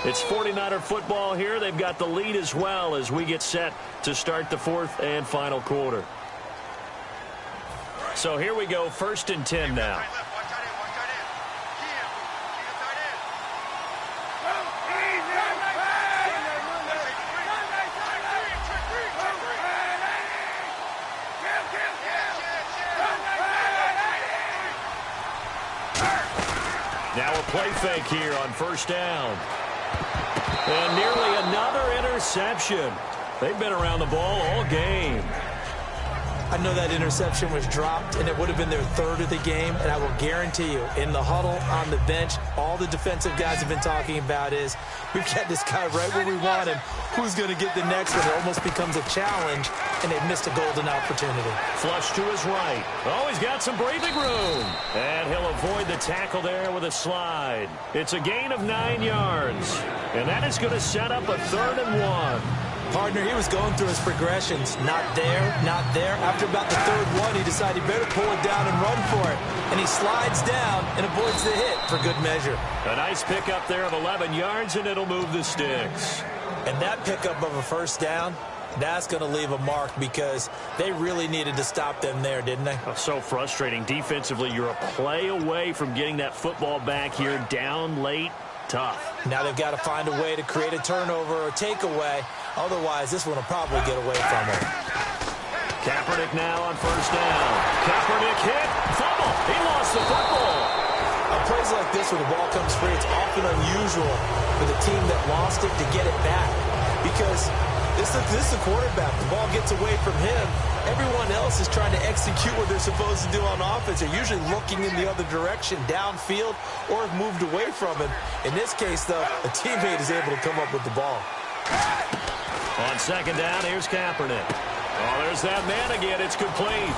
It's 49er football here. They've got the lead as well as we get set to start the 4th and final quarter. So here we go, 1st and 10 now. Now a play fake here on 1st down. And nearly another interception. They've been around the ball all game. I know that interception was dropped, and it would have been their 3rd of the game, and I will guarantee you, in the huddle, on the bench, all the defensive guys have been talking about is, we've got this guy right where we want him. Who's going to get the next one? It almost becomes a challenge, and they've missed a golden opportunity. Flush to his right. Oh, he's got some breathing room. And he'll avoid the tackle there with a slide. It's a gain of 9 yards. And that is going to set up a 3rd and 1. Partner, he was going through his progressions. Not there, not there. After about the 3rd one, he decided he better pull it down and run for it. And he slides down and avoids the hit for good measure. A nice pickup there of 11 yards, and it'll move the sticks. And that pickup of a 1st down, that's going to leave a mark because they really needed to stop them there, didn't they? Oh, so frustrating. Defensively, you're a play away from getting that football back here down late. Tough. Now they've got to find a way to create a turnover or takeaway. Otherwise, this one will probably get away from them. Kaepernick now on 1st down. Kaepernick hit. Fumble. He lost the football. Plays like this where the ball comes free, it's often unusual for the team that lost it to get it back. Because this is the quarterback. The ball gets away from him. Everyone else is trying to execute what they're supposed to do on offense. They're usually looking in the other direction, downfield, or have moved away from him. In this case, though, a teammate is able to come up with the ball. On 2nd down, here's Kaepernick. Oh, there's that man again. It's complete.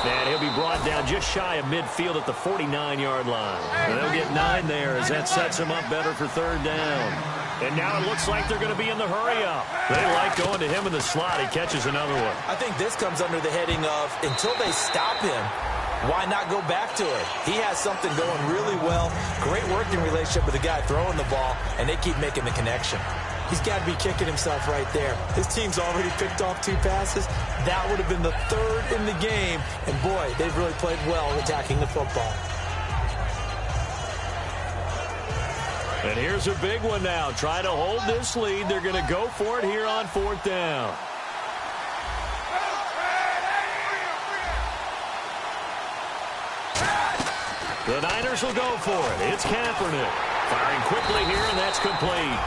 And he'll be brought down just shy of midfield at the 49-yard line. And they'll get 9 there as that sets him up better for 3rd down. And now it looks like they're going to be in the hurry-up. They like going to him in the slot. He catches another one. I think this comes under the heading of, until they stop him, why not go back to it? He has something going really well. Great working relationship with the guy throwing the ball, and they keep making the connection. He's got to be kicking himself right there. His team's already picked off 2 passes. That would have been the 3rd in the game. And, boy, they've really played well attacking the football. And here's a big one now. Try to hold this lead. They're going to go for it here on 4th down. The Niners will go for it. It's Kaepernick. Firing quickly here, and that's complete.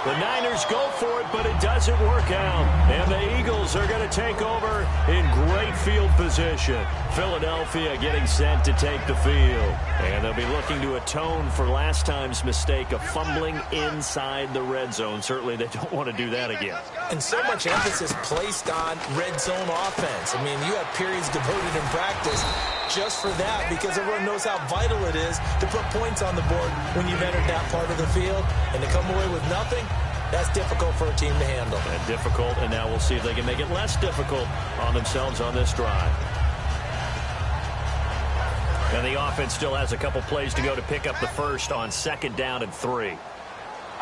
The Niners go for it, but it doesn't work out. And the Eagles are going to take over in great field position. Philadelphia getting set to take the field. And they'll be looking to atone for last time's mistake of fumbling inside the red zone. Certainly they don't want to do that again. And so much emphasis placed on red zone offense. I mean, you have periods devoted in practice just for that, because everyone knows how vital it is to put points on the board when you've entered that part of the field. And to come away with nothing, that's difficult for a team to handle. And difficult, and now we'll see if they can make it less difficult on themselves on this drive. And the offense still has a couple plays to go to pick up the first on 2nd down and 3. All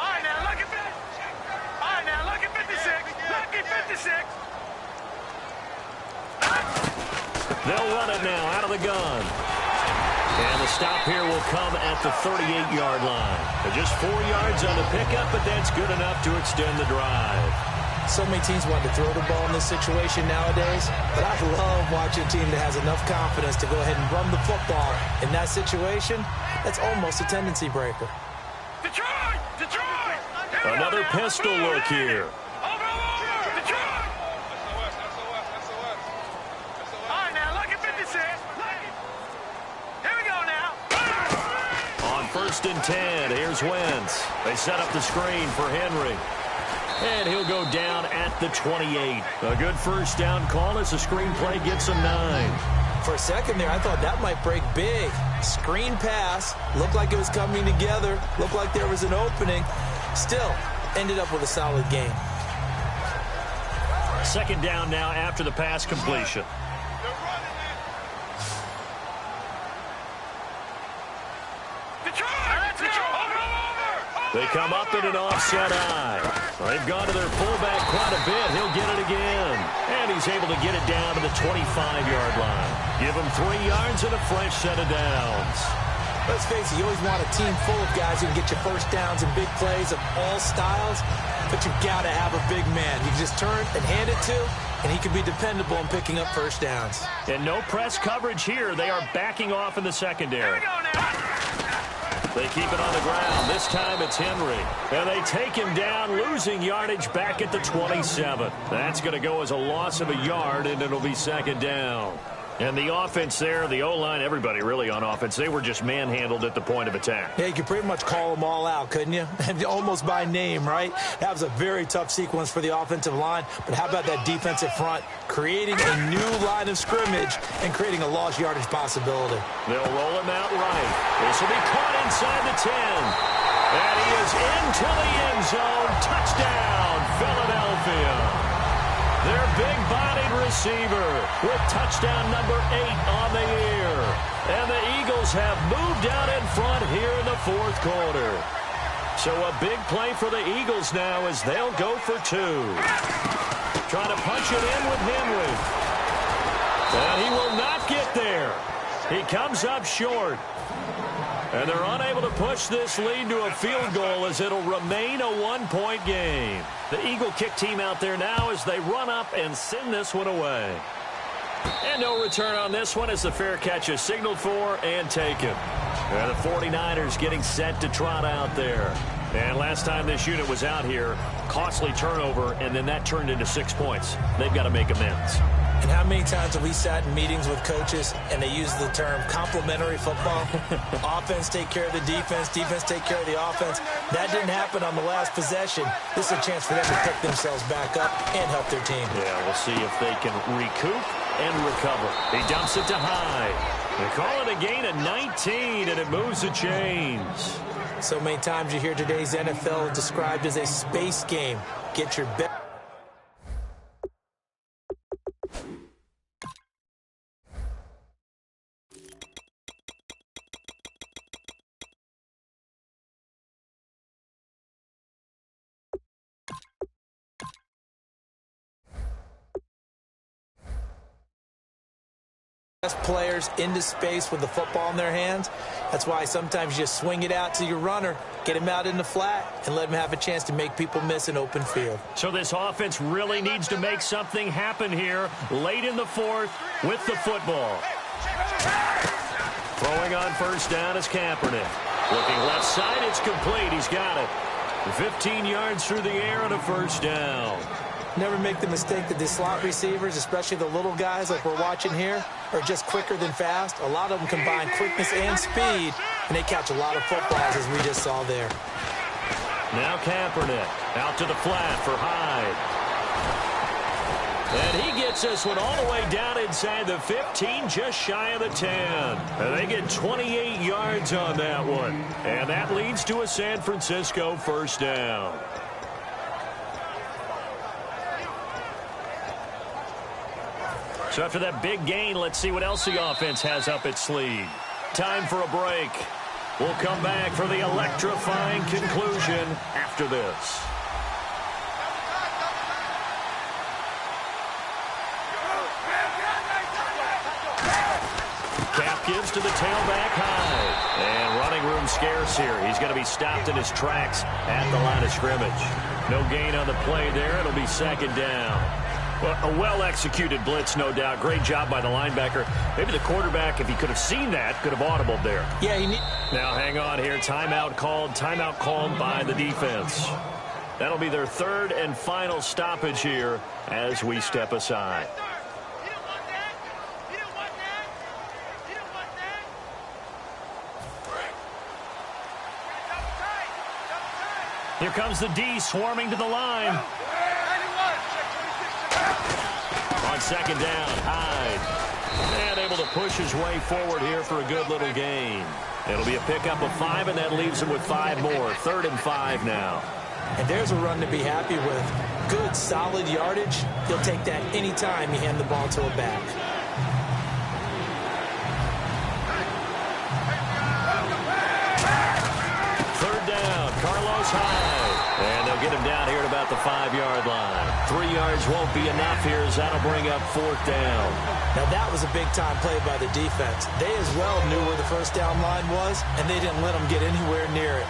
right, now, look at this. All right, now, look at 56. Look at 56. They'll run it now out of the gun. And the stop here will come at the 38-yard line. Just 4 yards on the pickup, but that's good enough to extend the drive. So many teams want to throw the ball in this situation nowadays, but I love watching a team that has enough confidence to go ahead and run the football. In that situation, that's almost a tendency breaker. Detroit! Detroit! Another pistol look here. Over! Detroit! All right, now, look at 56. Here we go now. On 1st and 10, here's Wentz. They set up the screen for Henry. And he'll go down at the 28. A good first down call as the screenplay gets a 9. For a second there, I thought that might break big. Screen pass, looked like it was coming together, looked like there was an opening. Still, ended up with a solid game. 2nd down now after the pass completion. They come up in an offset eye. They've gone to their fullback quite a bit. He'll get it again. And he's able to get it down to the 25-yard line. Give him 3 yards and a fresh set of downs. Let's face it, you always want a team full of guys who can get you first downs and big plays of all styles, but you've got to have a big man. You can just turn and hand it to, and he can be dependable in picking up first downs. And no press coverage here. They are backing off in the secondary. They keep it on the ground. This time it's Henry. And they take him down, losing yardage back at the 27. That's going to go as a loss of a yard, and it'll be 2nd down. And the offense there, the O-line, everybody really on offense, they were just manhandled at the point of attack. Yeah, you could pretty much call them all out, couldn't you? Almost by name, right? That was a very tough sequence for the offensive line. But how about that defensive front creating a new line of scrimmage and creating a lost yardage possibility? They'll roll him out right. This will be caught inside the 10. And he is into the end zone. Touchdown, Philadelphia. Their big-bodied receiver with touchdown number 8 on the year. And the Eagles have moved out in front here in the 4th quarter. So a big play for the Eagles now as they'll go for 2. Trying to punch it in with Henry. And he will not get there. He comes up short. And they're unable to push this lead to a field goal as it'll remain a 1-point game. The Eagle kick team out there now as they run up and send this one away. And no return on this one as the fair catch is signaled for and taken. And the 49ers getting set to trot out there. And last time this unit was out here, costly turnover, and then that turned into 6 points. They've got to make amends. And how many times have we sat in meetings with coaches and they use the term complementary football? Offense take care of the defense, defense take care of the offense. That didn't happen on the last possession. This is a chance for them to pick themselves back up and help their team. Yeah, we'll see if they can recoup and recover. He dumps it to Hyde. They call it a gain of 19, and it moves the chains. So many times you hear today's NFL described as a space game. Get your best. Players into space with the football in their hands. That's why sometimes you just swing it out to your runner, get him out in the flat, and let him have a chance to make people miss an open field. So this offense really needs to make something happen here late in the 4th with the football. Throwing on first down is Kaepernick. Looking left side, it's complete. He's got it. 15 yards through the air and a first down. Never make the mistake that the slot receivers, especially the little guys like we're watching here, are just quicker than fast. A lot of them combine quickness and speed, and they catch a lot of footballs, as we just saw there. Now Kaepernick out to the flat for Hyde. And he gets this one all the way down inside the 15, just shy of the 10. And they get 28 yards on that one. And that leads to a San Francisco first down. So after that big gain, let's see what else the offense has up its sleeve. Time for a break. We'll come back for the electrifying conclusion after this. Cap gives to the tailback Hyde. And running room scarce here. He's going to be stopped in his tracks at the line of scrimmage. No gain on the play there. It'll be second down. Well, a well-executed blitz, no doubt. Great job by the linebacker. Maybe the quarterback, if he could have seen that, could have audibled there. Yeah, Now, hang on here. Timeout called by the defense. That'll be their third and final stoppage here as we step aside. Here comes the D swarming to the line. On second down, Hyde. And able to push his way forward here for a good little gain. It'll be a pickup of 5, and that leaves him with 5 more. 3rd and 5 now. And there's a run to be happy with. Good, solid yardage. He'll take that any time you hand the ball to a back. Third down, Carlos Hyde. And they'll get him down here at about the 5-yard line. 3 yards won't be enough here as that'll bring up 4th down. Now that was a big-time play by the defense. They as well knew where the first down line was, and they didn't let them get anywhere near it.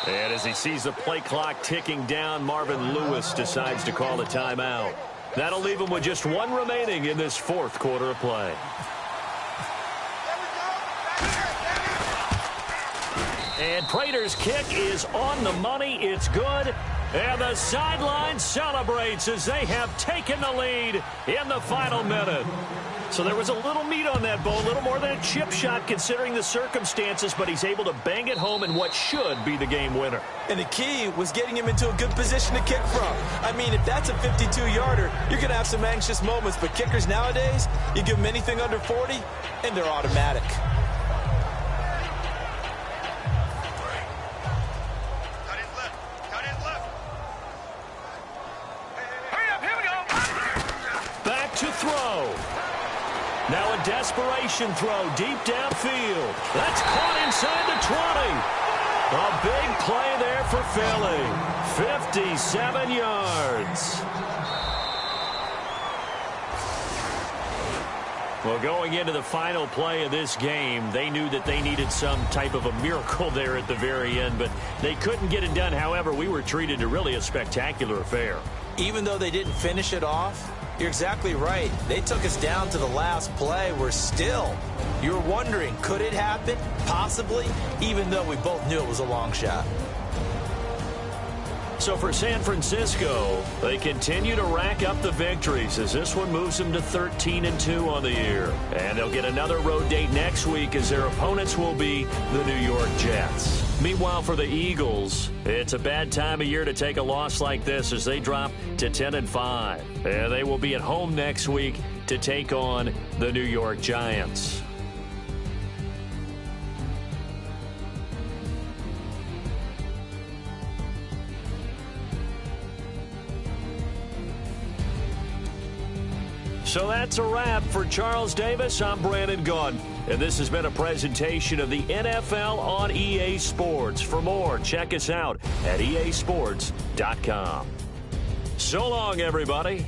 And as he sees the play clock ticking down, Marvin Lewis decides to call a timeout. That'll leave him with just 1 remaining in this 4th quarter of play. And Prater's kick is on the money. It's good. And the sideline celebrates as they have taken the lead in the final minute. So there was a little meat on that bone, a little more than a chip shot considering the circumstances, but he's able to bang it home in what should be the game winner. And the key was getting him into a good position to kick from. I mean, if that's a 52-yarder, you're going to have some anxious moments, but kickers nowadays, you give them anything under 40, and they're automatic. Back to throw. Now a desperation throw deep downfield. That's caught inside the 20. A big play there for Philly. 57 yards. Well, going into the final play of this game, they knew that they needed some type of a miracle there at the very end, but they couldn't get it done. However, we were treated to really a spectacular affair. Even though they didn't finish it off, you're exactly right. They took us down to the last play. We're still. You're wondering, could it happen? Possibly, even though we both knew it was a long shot. So for San Francisco, they continue to rack up the victories as this one moves them to 13-2 on the year. And they'll get another road date next week as their opponents will be the New York Jets. Meanwhile, for the Eagles, it's a bad time of year to take a loss like this as they drop to 10-5. And they will be at home next week to take on the New York Giants. So that's a wrap for Charles Davis. I'm Brandon Gaudin, and this has been a presentation of the NFL on EA Sports. For more, check us out at easports.com. So long, everybody.